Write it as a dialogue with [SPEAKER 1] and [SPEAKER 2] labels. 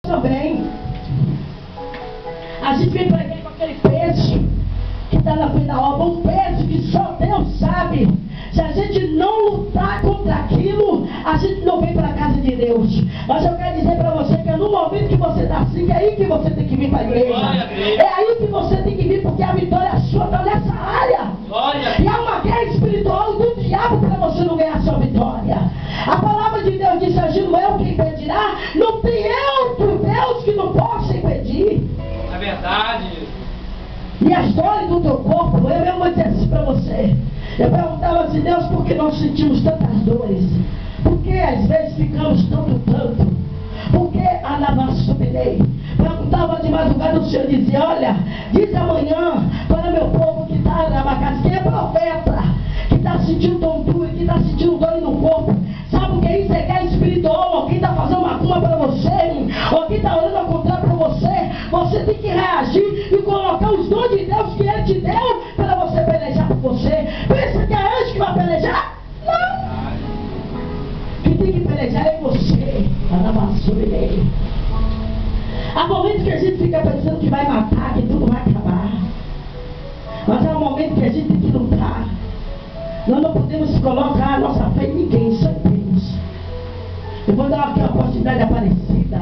[SPEAKER 1] também. A gente vem para aqui com aquele peso que está na frente da obra, um peso que só Deus sabe. Se a gente não lutar contra aquilo, a gente não vem para a casa de Deus. Mas eu quero dizer para você que é no momento que você está assim, é aí que você tem que vir para a igreja. É aí que você tem que vir, porque a vitória sua está nessa área. E há uma guerra espiritual do diabo para você não ganhar a sua vitória. A palavra de Deus diz: agindo eu quem impedirá, não tem outro Deus que não possa impedir.
[SPEAKER 2] É verdade.
[SPEAKER 1] E as dores do teu corpo, eu mesmo vou dizer assim para você. Eu perguntava assim: Deus, por que nós sentimos tantas dores? Por que às vezes ficamos tanto? Por que subirei? Perguntava de madrugada, o Senhor dizia: olha, diz amanhã para meu povo que está na casa, que é profeta, que está sentindo tontura, que está sentindo dor no corpo. Sabe o que é isso? É guerra espiritual. Alguém está fazendo macumba para você, alguém está orando ao contrário para você. Você tem que reagir e colocar os dons de Deus que Ele te deu para você pelejar por você. Pensa que é anjo que vai pelejar? Não! Quem tem que pelejar é você. Há momentos que a gente fica pensando que vai matar, que tudo vai acabar. Mas há um momento que a gente tem que lutar. Nós não podemos colocar a nossa fé em ninguém, só em Deus. Eu vou dar aqui a oportunidade aparecida.